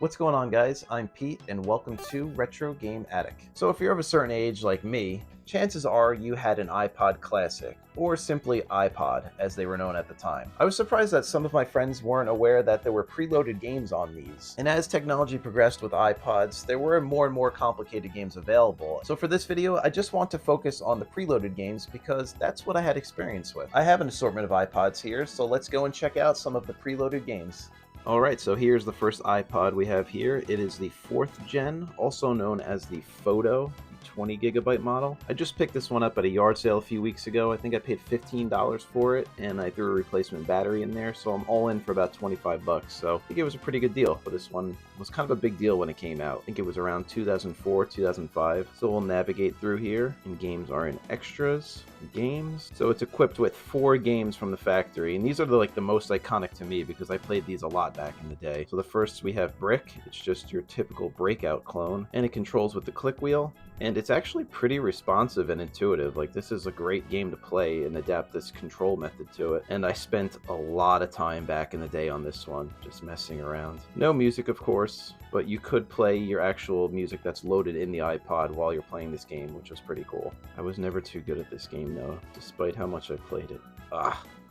What's going on, guys? I'm Pete and welcome to Retro Game Attic. So if you're of a certain age like me, chances are you had an iPod Classic, or simply iPod as they were known at the time. I was surprised that some of my friends weren't aware that there were preloaded games on these. And as technology progressed with iPods, there were more and more complicated games available. So for this video, I just want to focus on the preloaded games because that's what I had experience with. I have an assortment of iPods here, so let's go and check out some of the preloaded games. Alright, so here's the first iPod we have here. It is the 4th gen, also known as the Photo. 20GB model. I just picked this one up at a yard sale a few weeks ago. I think I paid $15 for it, and I threw a replacement battery in there, so I'm all in for about 25 bucks. So I think it was a pretty good deal. But this one was kind of a big deal when it came out. I think it was around 2004, 2005. So we'll navigate through here, and games are in extras, games. So it's equipped with 4 games from the factory, and these are the most iconic to me because I played these a lot back in the day. So the first we have Brick. It's just your typical Breakout clone, and it controls with the click wheel. And it's actually pretty responsive and intuitive. Like, this is a great game to play and adapt this control method to it. And I spent a lot of time back in the day on this one, just messing around. No music, of course, but you could play your actual music that's loaded in the iPod while you're playing this game, which was pretty cool. I was never too good at this game, though, despite how much I played it.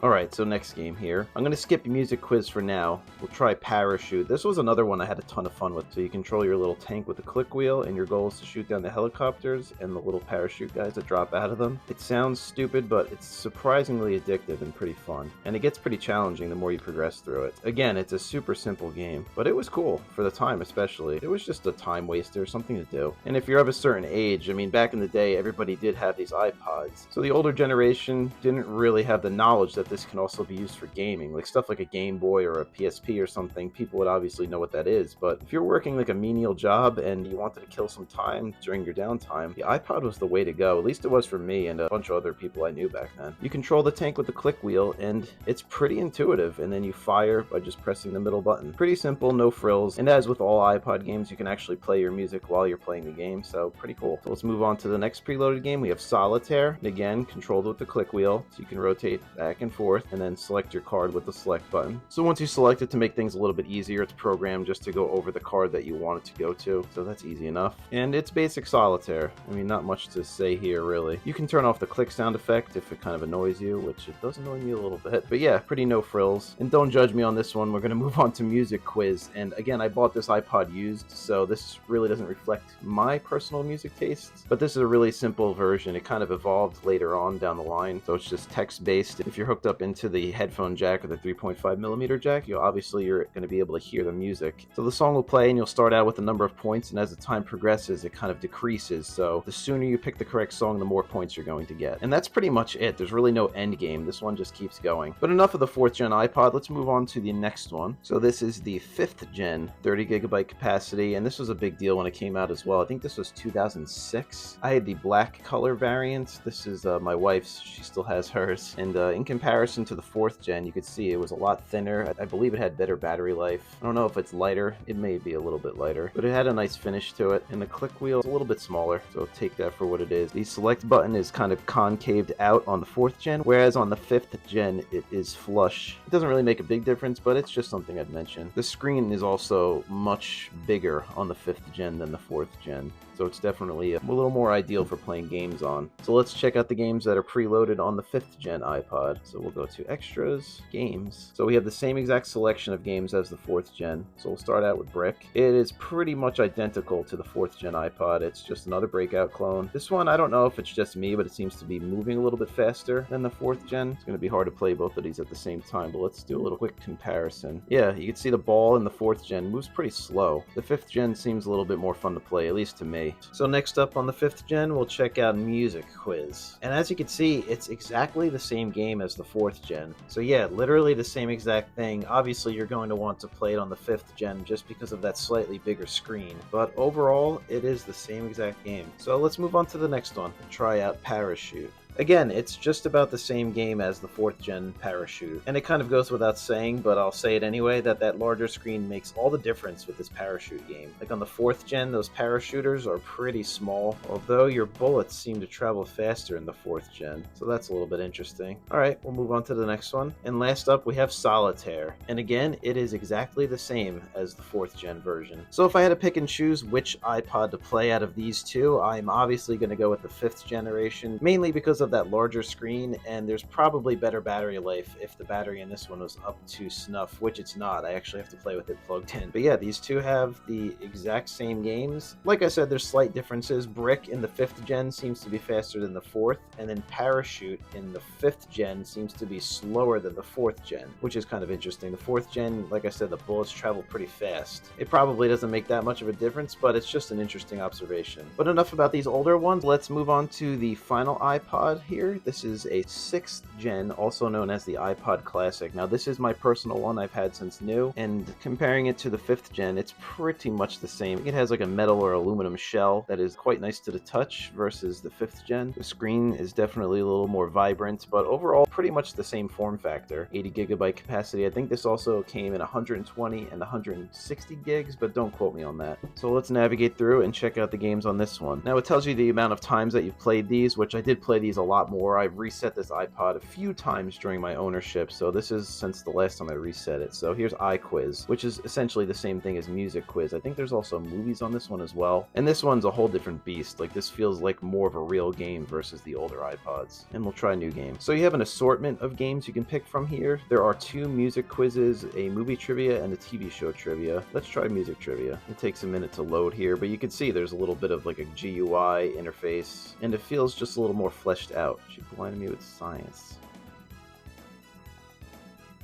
Alright, so next game here. I'm going to skip music quiz for now. We'll try Parachute. This was another one I had a ton of fun with. So you control your little tank with a click wheel, and your goal is to shoot down the helicopters and the little parachute guys that drop out of them. It sounds stupid, but it's surprisingly addictive and pretty fun. And it gets pretty challenging the more you progress through it. Again, it's a super simple game, but it was cool, for the time especially. It was just a time waster, something to do. And if you're of a certain age, I mean, back in the day, everybody did have these iPods. So the older generation didn't really have the knowledge that this can also be used for gaming, like stuff like a Game Boy or a PSP or something. People would obviously know what that is, but if you're working like a menial job and you wanted to kill some time during your downtime, the iPod was the way to go. At least it was for me and a bunch of other people I knew back then. You control the tank with the click wheel, and it's pretty intuitive, and then you fire by just pressing the middle button. Pretty simple, no frills, and as with all iPod games, you can actually play your music while you're playing the game, so pretty cool. So let's move on to the next preloaded game. We have Solitaire, and again, controlled with the click wheel, so you can rotate back and forth, and then select your card with the select button. So once you select it, to make things a little bit easier, it's programmed just to go over the card that you want it to go to, so that's easy enough. And it's basic Solitaire. I mean, not much to say here, really. You can turn off the click sound effect if it kind of annoys you, which it does annoy me a little bit. But yeah, pretty no frills. And don't judge me on this one. We're going to move on to music quiz. And again, I bought this iPod used, so this really doesn't reflect my personal music tastes. But this is a really simple version. It kind of evolved later on down the line, so it's just text-based. If you're hooked up into the headphone jack or the 3.5mm jack, you're going to be able to hear the music. So the song will play, and you'll start out with a number of points, and as the time progresses, it kind of decreases. So the sooner you pick the correct song, the more points you're going to get. And that's pretty much it. There's really no end game. This one just keeps going. But enough of the 4th gen iPod. Let's move on to the next one. So this is the 5th gen, 30GB capacity, and this was a big deal when it came out as well. I think this was 2006. I had the black color variant. This is my wife's. She still has hers. And in comparison to the 4th gen, you could see it was a lot thinner. I believe it had better battery life. I don't know if it's lighter. It may be a little bit lighter, but it had a nice finish to it. And the click wheel is a little bit smaller, so take that for what it is. The select button is kind of concaved out on the 4th gen, whereas on the 5th gen, it is flush. It doesn't really make a big difference, but it's just something I'd mention. The screen is also much bigger on the 5th gen than the 4th gen. So it's definitely a little more ideal for playing games on. So let's check out the games that are preloaded on the 5th gen iPod. So we'll go to Extras, Games. So we have the same exact selection of games as the 4th gen. So we'll start out with Brick. It is pretty much identical to the 4th gen iPod. It's just another Breakout clone. This one, I don't know if it's just me, but it seems to be moving a little bit faster than the 4th gen. It's going to be hard to play both of these at the same time, but let's do a little quick comparison. Yeah, you can see the ball in the 4th gen moves pretty slow. The 5th gen seems a little bit more fun to play, at least to me. So next up on the 5th gen, we'll check out Music Quiz. And as you can see, it's exactly the same game as the 4th gen. So yeah, literally the same exact thing. Obviously, you're going to want to play it on the 5th gen just because of that slightly bigger screen. But overall, it is the same exact game. So let's move on to the next one and try out Parachute. Again, it's just about the same game as the 4th gen Parachute, and it kind of goes without saying, but I'll say it anyway, that larger screen makes all the difference with this Parachute game. Like on the 4th gen, those parachuters are pretty small, although your bullets seem to travel faster in the 4th gen, so that's a little bit interesting. Alright, we'll move on to the next one. And last up, we have Solitaire, and again, it is exactly the same as the 4th gen version. So if I had to pick and choose which iPod to play out of these two, I'm obviously going to go with the 5th generation, mainly because of that larger screen, and there's probably better battery life if the battery in this one was up to snuff, which it's not. I actually have to play with it plugged in. But yeah, these two have the exact same games. Like I said, there's slight differences. Brick in the 5th gen seems to be faster than the 4th, and then Parachute in the 5th gen seems to be slower than the 4th gen, which is kind of interesting. The 4th gen, like I said, the bullets travel pretty fast. It probably doesn't make that much of a difference, but it's just an interesting observation. But enough about these older ones. Let's move on to the final iPod here. This is a 6th gen, also known as the iPod Classic. Now, this is my personal one I've had since new, and comparing it to the 5th gen, it's pretty much the same. It has like a metal or aluminum shell that is quite nice to the touch versus the 5th gen. The screen is definitely a little more vibrant, but overall pretty much the same form factor. 80 gigabyte capacity. I think this also came in 120 and 160 gigs, but don't quote me on that. So let's navigate through and check out the games on this one. Now it tells you the amount of times that you've played these, which I did play these a lot more. I've reset this iPod a few times during my ownership, so this is since the last time I reset it. So here's iQuiz, which is essentially the same thing as Music Quiz. I think there's also movies on this one as well. And this one's a whole different beast. Like, this feels like more of a real game versus the older iPods. And we'll try a new game. So you have an assortment of games you can pick from here. There are 2 music quizzes, a movie trivia, and a TV show trivia. Let's try music trivia. It takes a minute to load here, but you can see there's a little bit of like a GUI interface, and it feels just a little more fleshed out. She blinded me with science.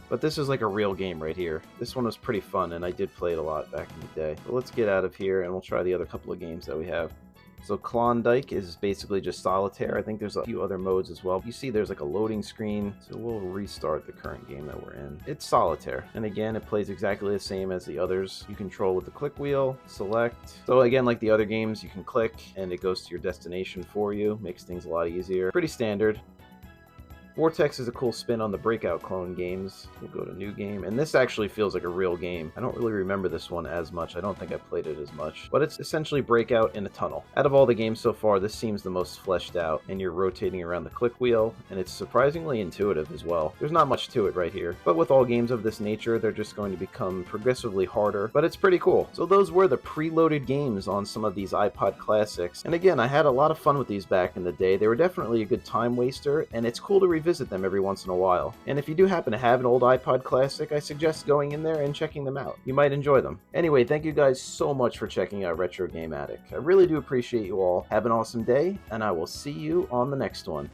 But this is like a real game right here. This one was pretty fun, and I did play it a lot back in the day. But let's get out of here, and we'll try the other couple of games that we have. So Klondike is basically just solitaire. I think there's a few other modes as well. You see there's like a loading screen, so we'll restart the current game that we're in. It's solitaire, and again, it plays exactly the same as the others. You control with the click wheel, select. So again, like the other games, you can click, and it goes to your destination for you. Makes things a lot easier. Pretty standard. Vortex is a cool spin on the Breakout clone games. We'll go to new game, and this actually feels like a real game. I don't really remember this one as much. I don't think I played it as much, but it's essentially Breakout in a tunnel. Out of all the games so far, this seems the most fleshed out, and you're rotating around the click wheel, and it's surprisingly intuitive as well. There's not much to it right here, but with all games of this nature, they're just going to become progressively harder, but it's pretty cool. So those were the preloaded games on some of these iPod classics, and again, I had a lot of fun with these back in the day. They were definitely a good time waster, and it's cool to revisit them every once in a while. And if you do happen to have an old iPod Classic, I suggest going in there and checking them out. You might enjoy them. Anyway, thank you guys so much for checking out Retro Game Attic. I really do appreciate you all. Have an awesome day, and I will see you on the next one.